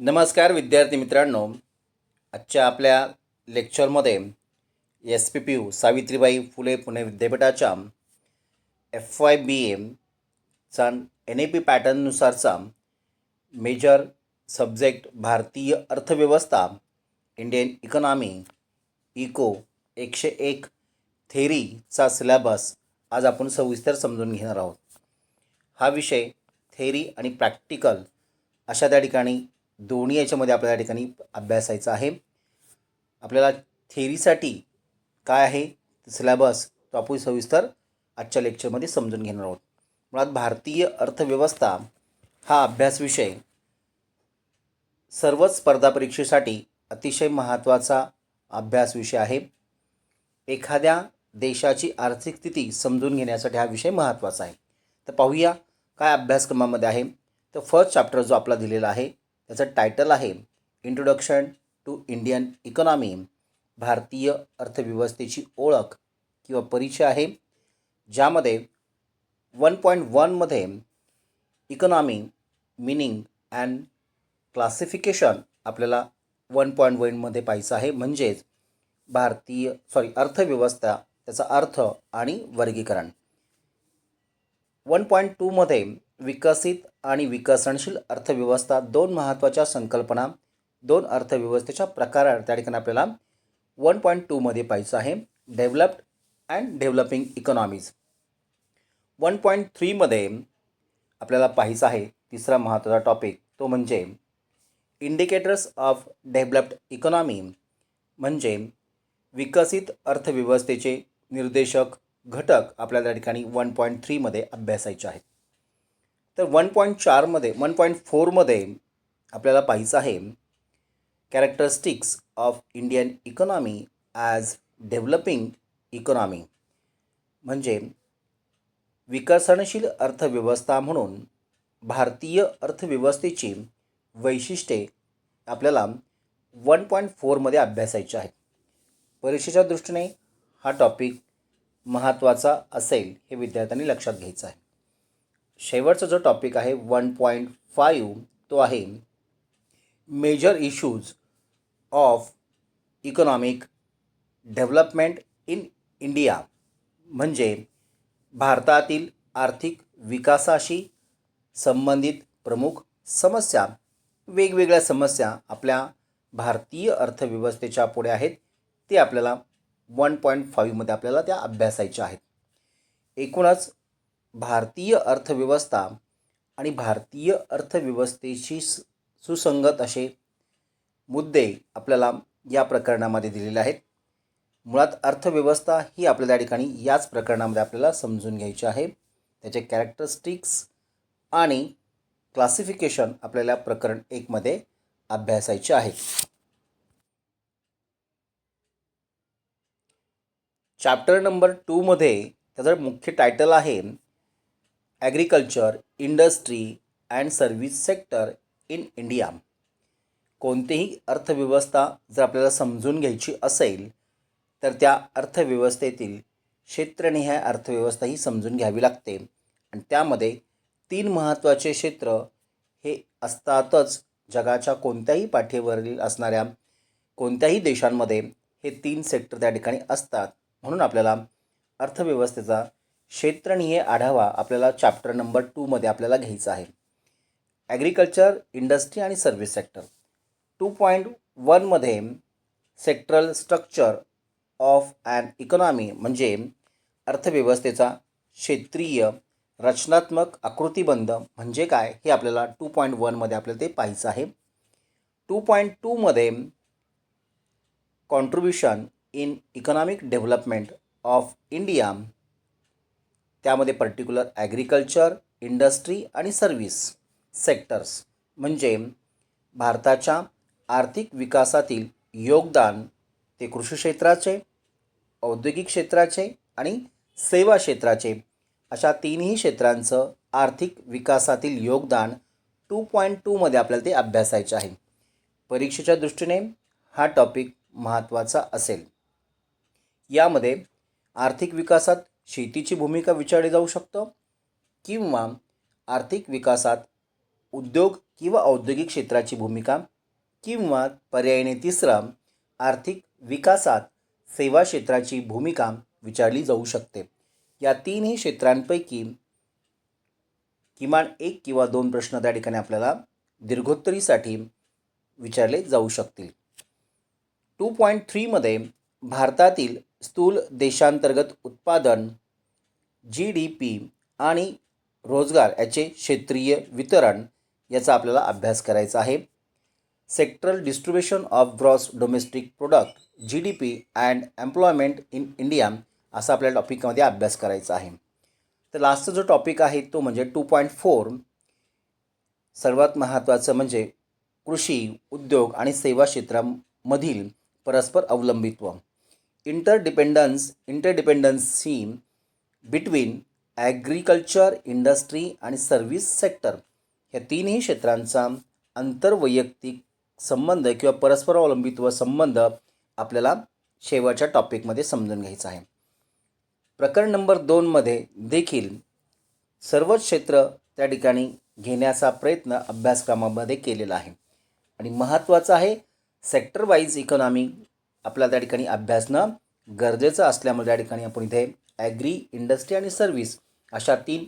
नमस्कार विद्यार्थी मित्रांनो. आजच्या आपल्या लेक्चरमध्ये SPPU सावित्रीबाई फुले पुणे विद्यापीठाच्या FY BA NAP पॅटर्ननुसारचा मेजर सब्जेक्ट भारतीय अर्थव्यवस्था, इंडियन इकॉनॉमी, इको 101 थेरीचा सिलेबस आज आपण सविस्तर समजून घेणार आहोत. हा विषय थेरी आणि प्रॅक्टिकल अशा त्या ठिकाणी दोन्ही याच्यामध्ये आपल्याला त्या ठिकाणी अभ्यासायचा आहे. आपल्याला थेरीसाठी काय आहे सिलेबस तो आपण सविस्तर आजच्या लेक्चरमध्ये समजून घेणार आहोत. मुळात भारतीय अर्थव्यवस्था हा अभ्यास विषय सर्वच स्पर्धा परीक्षेसाठी अतिशय महत्त्वाचा अभ्यास विषय आहे. एखाद्या देशाची आर्थिक स्थिती समजून घेण्यासाठी हा विषय महत्त्वाचा आहे. तर पाहूया काय अभ्यासक्रमामध्ये आहे. तर फर्स्ट चॅप्टर जो आपला दिलेला आहे त्याचं टायटल आहे इंट्रोडक्शन टू इंडियन इकॉनॉमी, भारतीय अर्थव्यवस्थेची ओळख किंवा परिचय आहे, ज्यामध्ये 1.1मध्ये इकॉनॉमी मीनिंग अँड क्लासिफिकेशन आपल्याला 1.1मध्ये पाहायचं आहे. म्हणजेच अर्थव्यवस्था, त्याचा अर्थ आणि वर्गीकरण. 1.2मध्ये विकसित आणि विकसनशील अर्थव्यवस्था, दोन महत्त्वाच्या संकल्पना, दोन अर्थव्यवस्थेच्या प्रकार त्या ठिकाणी आपल्याला 1.2मध्ये पाहायचं आहे. Developed and developing economies. 1.3मध्ये आपल्याला पाहायचं आहे तिसरा महत्त्वाचा टॉपिक, तो म्हणजे इंडिकेटर्स ऑफ डेव्हलप्ड इकॉनॉमी, म्हणजे विकसित अर्थव्यवस्थेचे निर्देशक घटक आपल्याला त्या ठिकाणी 1.3मध्ये अभ्यासायचे आहेत. तर 1.4मध्ये आपल्याला पाहायचं आहे characteristics of Indian economy as developing economy, म्हणजे विकसनशील अर्थव्यवस्था म्हणून भारतीय अर्थव्यवस्थेची वैशिष्ट्ये आपल्याला 1.4मध्ये अभ्यासायची आहेत. परीक्षेच्या दृष्टीने हा टॉपिक महत्त्वाचा असेल हे विद्यार्थ्यांनी लक्षात घ्यायचं आहे. शेवटचा जो टॉपिक आहे 1.5 तो आहे major issues of economic development in India, म्हणजे भारतातील आर्थिक विकासाशी संबंधित प्रमुख समस्या. वेगवेगळ्या समस्या आपल्या भारतीय अर्थव्यवस्थेच्या पुढे आहेत, ते आपल्याला 1.5मध्ये आपल्याला त्या अभ्यासायच्या आहेत. एकूणच भारतीय अर्थव्यवस्था आणि भारतीय अर्थव्यवस्थेशी सुसंगत असे मुद्दे आपल्याला या प्रकरणामध्ये दिलेले आहेत. मुळात अर्थव्यवस्था ही आपल्याला या ठिकाणी याच प्रकरणामध्ये आपल्याला समजून घ्यायची आहे. त्याचे कॅरेक्टरिस्टिक्स आणि क्लासिफिकेशन आपल्याला प्रकरण 1मध्ये अभ्यासायचे आहे. चॅप्टर नंबर 2मध्ये त्याचं मुख्य टायटल आहे agriculture, industry and service sector in India. कोणतीही अर्थव्यवस्था जर आपल्याला समजून घ्यायची असेल तर त्या अर्थव्यवस्थेतील क्षेत्रनिहाय अर्थव्यवस्था ही समजून घ्यावी लागते. आणि त्यामध्ये 3 महत्त्वाचे क्षेत्र हे असतातच. जगाच्या कोणत्याही पाठीवरील असणाऱ्या कोणत्याही देशांमध्ये हे 3 सेक्टर त्या ठिकाणी असतात. म्हणून आपल्याला अर्थव्यवस्थेचा क्षेत्रनिहाय आढावा आपल्याला चॅप्टर नंबर 2मध्ये आपल्याला घ्यायचा आहे. ॲग्रिकल्चर, इंडस्ट्री आणि सर्व्हिस सेक्टर. 2.1मध्ये sectoral structure of an economy, म्हणजे अर्थव्यवस्थेचा क्षेत्रीय रचनात्मक आकृतिबंध म्हणजे काय हे आपल्याला 2.1मध्ये आपल्याला ते पाहायचं आहे. 2.2मध्ये contribution in economic development of India, त्यामध्ये पर्टिक्युलर ॲग्रिकल्चर, इंडस्ट्री आणि सर्व्हिस सेक्टर्स, म्हणजे भारताच्या आर्थिक विकासातील योगदान, ते कृषी क्षेत्राचे, औद्योगिक क्षेत्राचे आणि सेवा क्षेत्राचे, अशा 3ही क्षेत्रांचं आर्थिक विकासातील योगदान 2.2मध्ये आपल्याला ते अभ्यासायचे आहे. परीक्षेच्या दृष्टीने हा टॉपिक महत्त्वाचा असेल. यामध्ये आर्थिक विकासात शेतीची भूमिका विचारली जाऊ शकतं किंवा आर्थिक विकासात उद्योग किंवा औद्योगिक क्षेत्राची भूमिका किंवा पर्यायाने तिसरा आर्थिक विकासात सेवा क्षेत्राची भूमिका विचारली जाऊ शकते. या तीनही क्षेत्रांपैकी किमान एक किंवा दोन प्रश्न त्या ठिकाणी आपल्याला दीर्घोत्तरीसाठी विचारले जाऊ शकतील. 2.3मध्ये भारतातील स्थूल देशांतर्गत उत्पादन GDP आणि रोजगार याचे क्षेत्रीय वितरण याचा आपल्याला अभ्यास करायचा आहे. Sectoral distribution of gross domestic product GDP and employment in India असा आपल्या टॉपिकमध्ये अभ्यास करायचा आहे. तर लास्टचा जो टॉपिक आहे तो म्हणजे 2.4 सर्वात महत्त्वाचं म्हणजे कृषी, उद्योग आणि सेवा क्षेत्रामधील परस्पर अवलंबित्व. इंटरडिपेंडन्सी बिटवीन ॲग्रिकल्चर, इंडस्ट्री आणि सर्व्हिस सेक्टर ह्या तीनही क्षेत्रांचा आंतरवैयक्तिक संबंध किंवा परस्पर अवलंबित्व संबंध आपल्याला शेवटच्या टॉपिकमध्ये समजून घ्यायचा आहे. प्रकरण नंबर 2मध्ये देखील सर्वच क्षेत्र त्या ठिकाणी घेण्याचा प्रयत्न अभ्यासक्रमामध्ये केलेला आहे आणि महत्त्वाचं आहे सेक्टर वाईज इकॉनॉमी आपल्याला त्या ठिकाणी अभ्यासणं गरजेचं असल्यामुळे त्या ठिकाणी आपण इथे ॲग्री, इंडस्ट्री आणि सर्व्हिस अशा तीन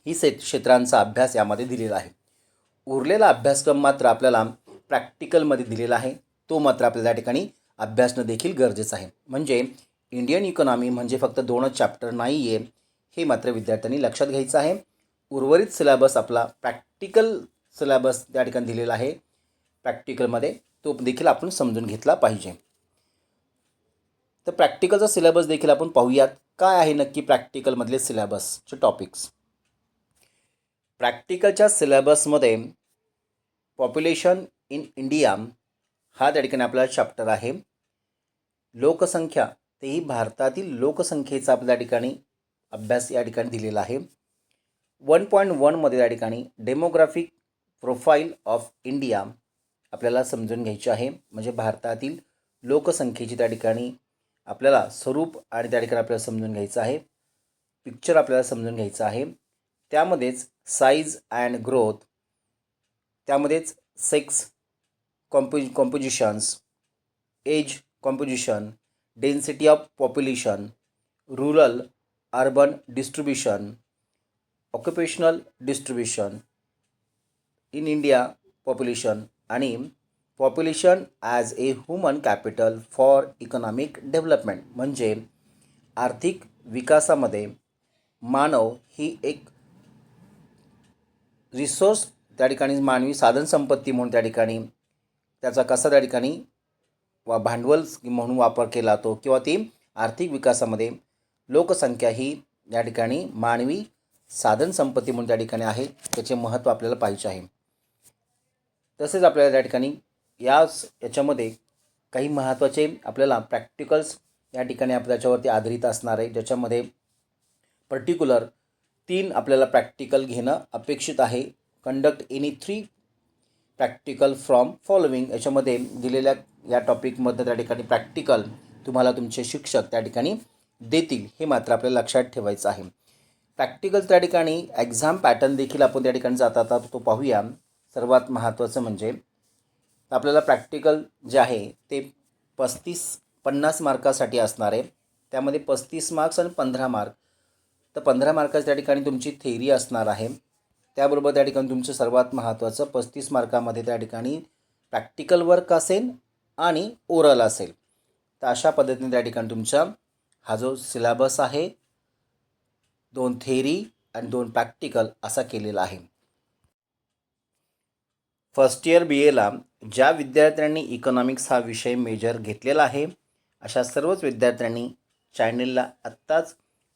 ही क्षेत्रांचा अभ्यास यामध्ये दिलेला आहे. उरलेला अभ्यासक्रम मात्र आपल्याला प्रॅक्टिकलमध्ये दिलेला आहे, तो मात्र आपल्याला त्या ठिकाणी अभ्यासणं देखील गरजेचं आहे. म्हणजे इंडियन इकॉनॉमी म्हणजे फक्त 2च चॅप्टर नाही आहे, हे मात्र विद्यार्थ्यांनी लक्षात घ्यायचं आहे. उर्वरित सिलेबस आपला प्रॅक्टिकल सिलेबस त्या ठिकाणी दिलेला आहे प्रॅक्टिकलमध्ये, तो देखील आपण समजून घेतला पाहिजे. तर प्रॅक्टिकलचा सिलेबस देखील आपण पाहूयात. काय आहे नक्की प्रॅक्टिकलमधले सिलेबसचे टॉपिक्स. प्रॅक्टिकलच्या सिलेबसमध्ये पॉप्युलेशन इन इंडिया हा त्या ठिकाणी आपला चॅप्टर आहे. लोकसंख्या, तेही भारतातील लोकसंख्येचा आपल्या ठिकाणी अभ्यास या ठिकाणी दिलेला आहे. 1.1मध्ये त्या ठिकाणी डेमोग्राफिक प्रोफाईल ऑफ इंडिया आपल्याला समजून घ्यायची आहे. म्हणजे भारतातील लोकसंख्येची त्या ठिकाणी आपल्याला स्वरूप आणि त्या ठिकाणी आपल्याला समजून घ्यायचं आहे. पिक्चर आपल्याला समजून घ्यायचं आहे. त्यामध्येच साईज अँड ग्रोथ, त्यामध्येच sex compositions, age composition, density of population, rural urban distribution, occupational distribution in India population आणि population as a human capital for economic development. म्हणजे आर्थिक विकासामध्ये मानव ही एक रिसोर्स त्या ठिकाणी मानवी साधनसंपत्ती म्हणून त्या ठिकाणी त्याचा कसा त्या ठिकाणी भांडवल म्हणून वापर केला जातो किंवा ती आर्थिक विकासामध्ये लोकसंख्या ही या ठिकाणी मानवी साधनसंपत्ती म्हणून त्या ठिकाणी आहे, त्याचे महत्त्व आपल्याला पाहिजे आहे. तसेच आपल्याला त्या ठिकाणी याच्यामध्ये काही महत्त्वाचे आपल्याला प्रॅक्टिकल्स या ठिकाणी त्याच्यावरती आधारित असणार आहे, ज्याच्यामध्ये पर्टिक्युलर 3 आपल्याला प्रॅक्टिकल घेणं अपेक्षित आहे. Conduct any 3 practical from following याच्यामध्ये दिलेल्या या टॉपिकमध्ये त्या ठिकाणी प्रॅक्टिकल तुम्हाला तुमचे शिक्षक त्या ठिकाणी देतील, हे मात्र आपल्याला लक्षात ठेवायचं आहे. प्रॅक्टिकल त्या ठिकाणी एक्झाम पॅटर्न देखील आपण त्या ठिकाणी जाता तो पाहूया. सर्वात महत्त्वाचं म्हणजे आपल्याला प्रॅक्टिकल जे आहे ते 50 मार्कासाठी असणार आहे. त्यामध्ये 35 मार्क्स आणि 15 मार्क. तर 15 मार्काची त्या ठिकाणी तुमची थेअरी असणार आहे. त्याबरोबर त्या ठिकाणी तुमचं सर्वात महत्त्वाचं 35 मार्कामध्ये त्या ठिकाणी प्रॅक्टिकल वर्क असेल आणि ओरल असेल. तर अशा पद्धतीने त्या ठिकाणी तुमचा हा जो सिलेबस आहे 2 थेअरी आणि 2 प्रॅक्टिकल असा केलेला आहे. फर्स्ट इयर BAला ज्या विद्यार्थ्यांनी इकॉनॉमिक्स हा विषय मेजर घेतलेला आहे अशा सर्वच विद्यार्थ्यांनी चॅनलला आत्ताच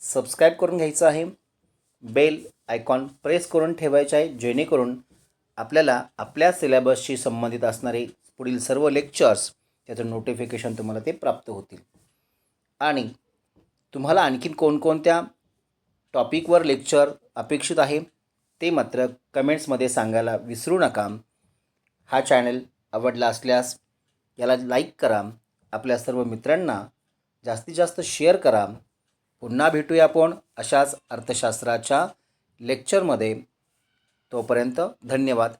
सबस्क्राईब करून घ्यायचं आहे. बेल आयकॉन प्रेस करून ठेवायचे आहे, जेणेकरून आपल्याला आपल्या सिलेबसशी संबंधित असणारे पुढील सर्व लेक्चर्स त्याचं नोटिफिकेशन तुम्हाला ते प्राप्त होतील. आणि तुम्हाला आणखीन कोणकोणत्या टॉपिकवर लेक्चर अपेक्षित आहे ते मात्र कमेंट्समध्ये सांगायला विसरू नका. हा चॅनल आवडला असल्यास याला लाईक करा, आपल्या सर्व मित्रांना जास्तीत जास्त शेअर करा. पुन्हा भेटूया आपण अशाच अर्थशास्त्राच्या लेक्चरमध्ये. तोपर्यंत धन्यवाद.